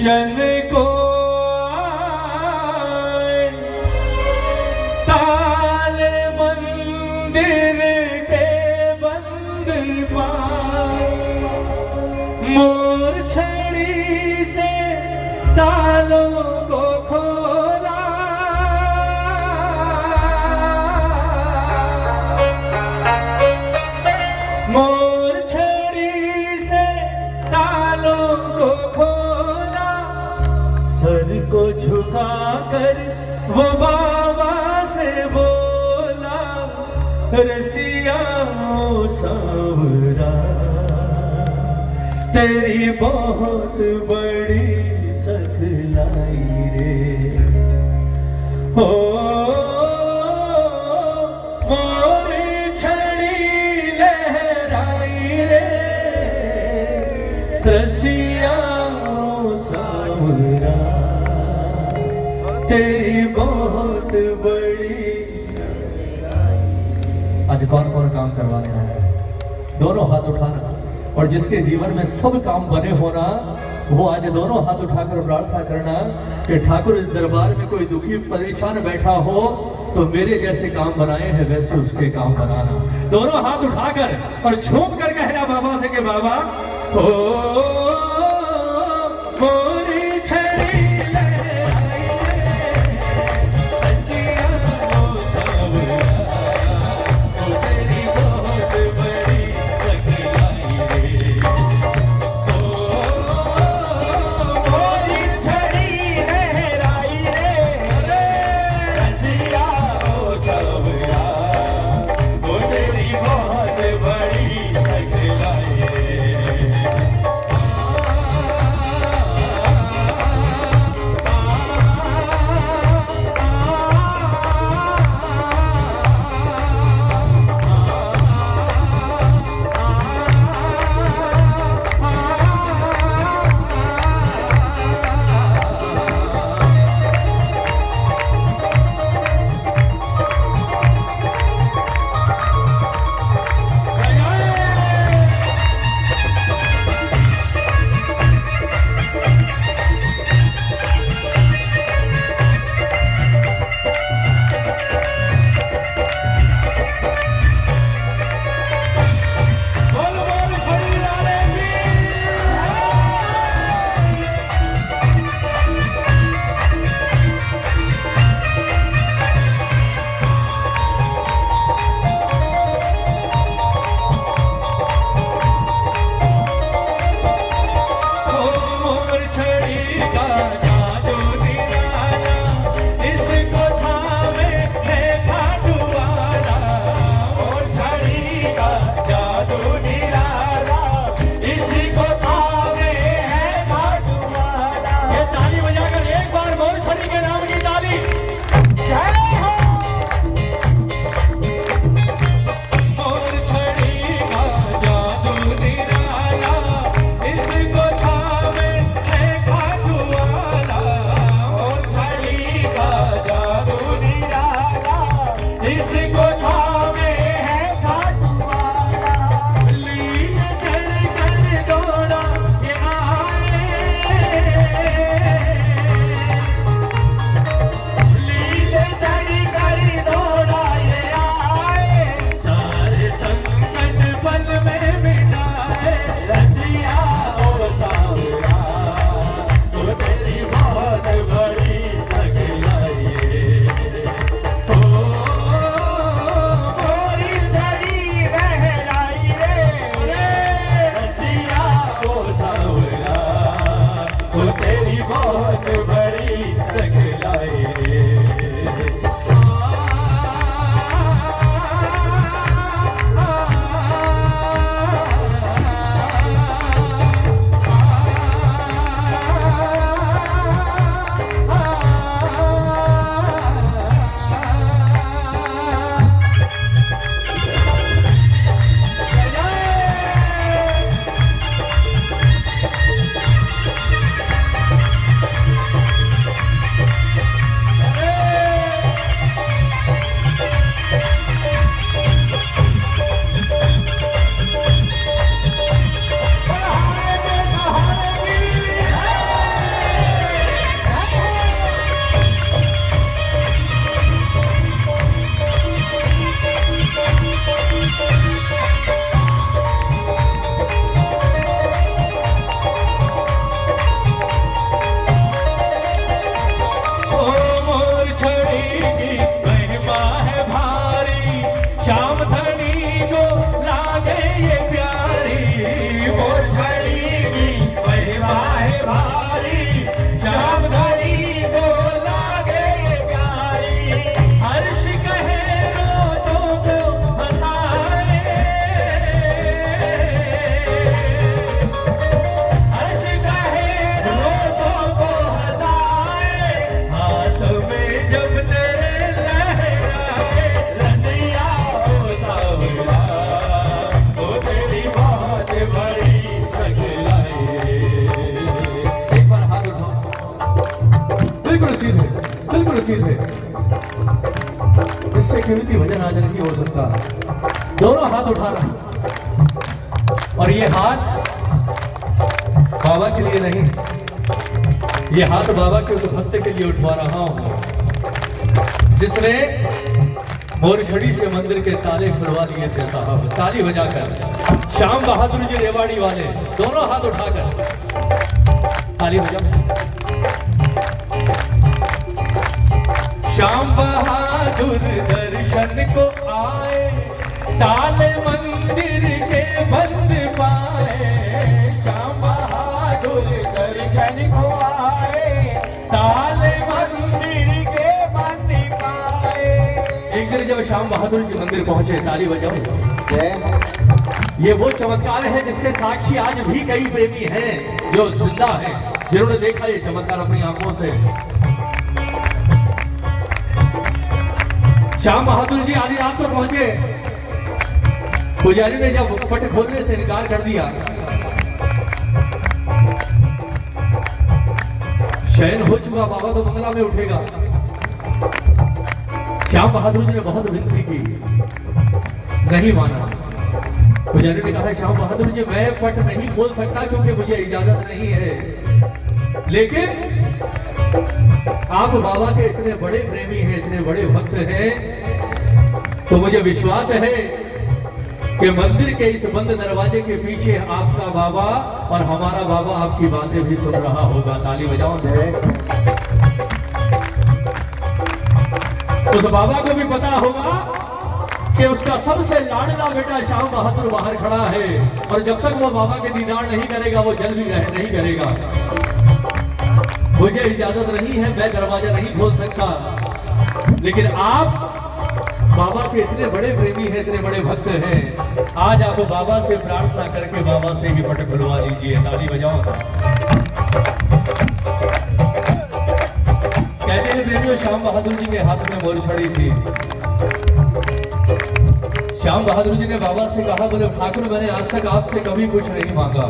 दर्शन को आए, ताले मंदिर के बंद पाए, मोर छड़ी से तालों को खोला, मोर छड़ी से तालों को खोला, सर को झुकाकर वो बाबा से बोला, रसिया ओ सांवरा तेरी बहुत बड़ी सकलाई रे, ओ मोरी छड़ी लहराई रे, रसिया ओ सांवरा तेरी बहुत बड़ी सकलाई। आज कौन कौन काम करवाने आया है? दोनों हाथ उठाना, और जिसके जीवन में सब काम बने होना वो आज दोनों हाथ उठाकर प्रार्थना करना कि ठाकुर इस दरबार में कोई दुखी परेशान बैठा हो तो मेरे जैसे काम बनाए हैं वैसे उसके काम बनाना। दोनों हाथ उठाकर और झूम कर कहना बाबा से कि बाबा ओ मोरी छड़ी सीधे, इससे कीमती भजन आज नहीं हो सकता। दोनों हाथ उठाना, और ये हाथ बाबा के लिए नहीं, ये हाथ बाबा के उस भक्त के लिए उठवा रहा हूं जिसने मोरछड़ी से मंदिर के ताले खुलवा दिए थे साहब। ताली बजाकर श्याम बहादुर जी रेवाड़ी वाले, दोनों हाथ उठाकर ताली बजाओ। श्याम बहादुर दर्शन को आए, ताले मंदिर के बंद पाए। श्याम बहादुर दर्शन को आए, ताले मंदिर के बंद पाए। एक दिन जब श्याम बहादुर जी मंदिर पहुंचे, ताली बजाओ। ये वो चमत्कार है जिसके साक्षी आज भी कई प्रेमी हैं जो जिंदा हैं, जिन्होंने देखा ये चमत्कार अपनी आंखों से। श्याम बहादुर जी आधी रात को पहुंचे, पुजारी ने जब पट खोलने से इनकार कर दिया, शयन हो चुका, बाबा तो मंगला में उठेगा। श्याम बहादुर जी ने बहुत विनती की, नहीं माना। पुजारी ने कहा, श्याम बहादुर जी मैं पट नहीं खोल सकता क्योंकि मुझे इजाजत नहीं है, लेकिन आप बाबा के इतने बड़े प्रेमी हैं, इतने बड़े भक्त हैं, तो मुझे विश्वास है कि मंदिर के इस बंद दरवाजे के पीछे आपका बाबा और हमारा बाबा आपकी बातें भी सुन रहा होगा। ताली बजाओ से। उस बाबा को भी पता होगा कि उसका सबसे लाडला बेटा श्याम बहादुर बाहर खड़ा है, और जब तक वो बाबा के दीदार नहीं करेगा वो जल भी नहीं करेगा। मुझे इजाजत नहीं है, मैं दरवाजा नहीं खोल सकता, लेकिन आप बाबा के इतने बड़े प्रेमी हैं, इतने बड़े भक्त हैं, आज आप बाबा से प्रार्थना करके बाबा से भी पट खुलवा लीजिए। ताली बजाओ। कहते हैं प्रेमियों, श्याम बहादुर जी के हाथ में मोरछड़ी थी। श्याम बहादुर जी ने बाबा से कहा, बोले ठाकुर मैंने आज तक आपसे कभी कुछ नहीं मांगा,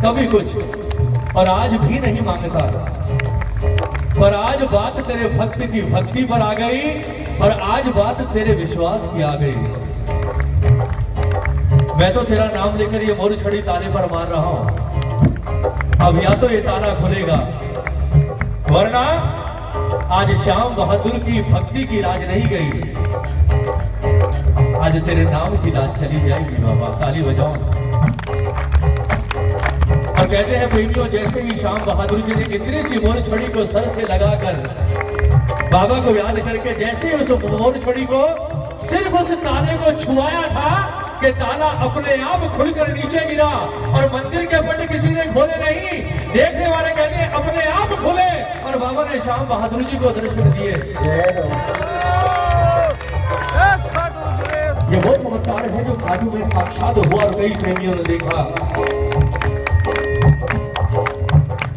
कभी कुछ, और आज भी नहीं मांगता, पर आज बात तेरे भक्त की भक्ति पर आ गई, और आज बात तेरे विश्वास की आ गई। मैं तो तेरा नाम लेकर ये मोरछड़ी ताले पर मार रहा हूं, अब या तो ये ताला खुलेगा, वरना आज श्याम बहादुर की भक्ति की लाज नहीं गई, आज तेरे नाम की लाज चली जाएगी बाबा। ताली बजाओ। और कहते हैं प्रेमियों, जैसे ही श्याम बहादुर जी ने इतनी सी मोरछड़ी को सर से लगाकर बाबा को याद करके जैसे उस मोरछड़ी को सिर्फ उस ताले को छुआया था कि ताला अपने आप खुलकर नीचे गिरा, और मंदिर के पट किसी ने खोले नहीं, देखने वाले कहते हैं अपने आप खुले, और बाबा ने श्याम बहादुर जी को दर्शन दिए। ये वो चमत्कार है जो काजू में साक्षात हुआ और कई प्रेमियों ने देखा।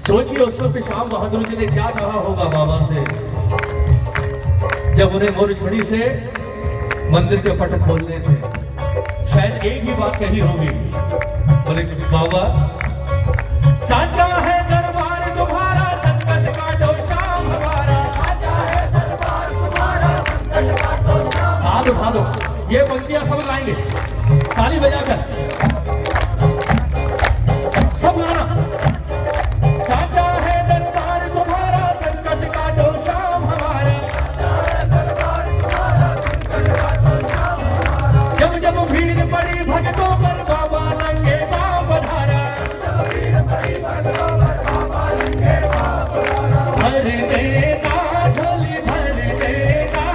सोचिए उस वक्त श्याम बहादुर जी ने क्या कहा होगा बाबा से, जब उन्हें मोरछड़ी से मंदिर के पट खोलने थे। शायद एक ही बात कही होगी, बोले बाबा साचा है दरबार तुम्हारा, संकट काटो श्याम हमारा, साचा है दरबार तुम्हारा, संकट काटो श्याम। हाथ उठा दो, ये पंक्तियां सब गाएंगे ताली बजाकर, सब गाना। साचा है दरबार तुम्हारा, संकट काटो श्याम हमारा, जब जब भीड़ पड़ी भक्तों पर बाबा नंगे पांव पधारा, भर देना झोली भर देना,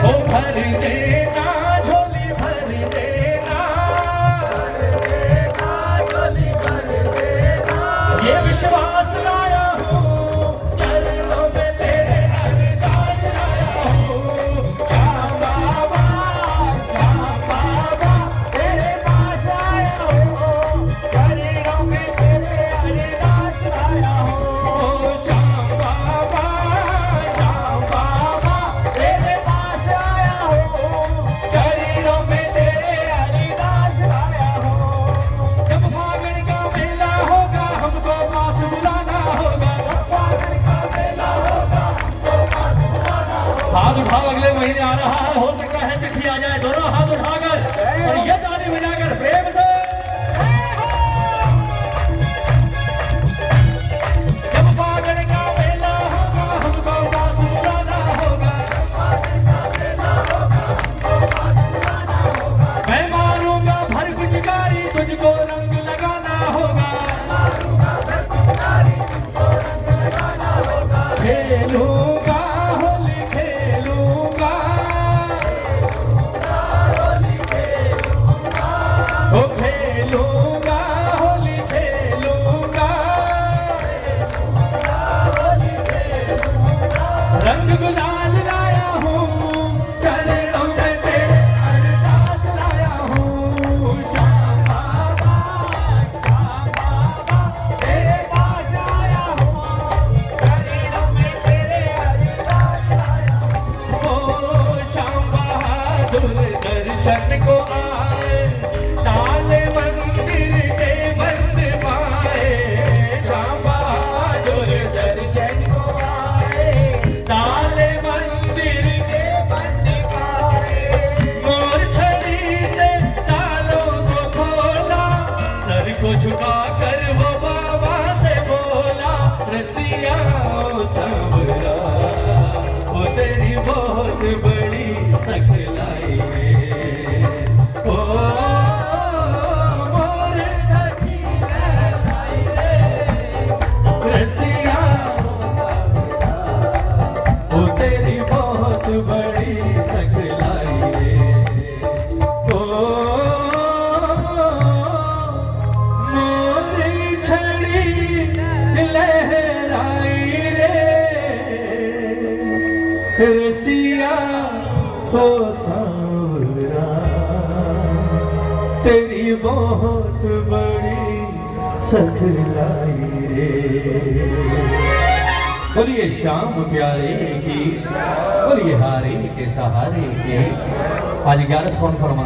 ओ भर देना झोली भर देना, ये विश्वास लाया हूँ चरणों में तेरे अरदास लाया हूँ। श्याम बाबा तेरे पास आया हूँ, चरणों में तेरे अरदास लाया हूँ। श्याम बाबा तेरे पास आया हूँ, भाव अगले महीने आ रहा है, हो सकता है चिट्ठी आ जाए। दोनों हाथ उठाकर और ये ताली बजाकर प्रेम से जब फागुन का मेला होगा हमको बासुराना होगा, मैं मारूंगा भर पिचकारी तुझको रंग लगाना होगा, खेलूंगा होली खेलूंगा, ओ खेलूंगा होली खेलूंगा, रंग गुलाल लाया हूँ चरणों में तेरे अरदास लाया हूँ, श्याम बाबा तेरे पास आया हूँ, चरणों में तेरे अरदास लाया हूँ। ओ श्याम बहादुर दर्शन को आए, ताले मंदिर के बंद पाए, श्याम बहादुर दर्शन को आए, ताले मंदिर के बंद पाए, मोर छड़ी से तालों को खोला, सर को झुका कर वो बाबा से बोला, रसिया ओ सांवरा वो तेरी बहुत बड़ी सकलाई है, ओ मोर छड़ी लाई रे, रसिया ओ सांवरा वो तेरी बहुत बड़ी सकलाई है, ओ मोरी छड़ी लहराई रे, रसिया हो सांवरा तेरी बहुत बड़ी सकलाई रे। बोलिए श्याम प्यारे की, बोलिए हारे के सहारे के। आज 11 कौन मना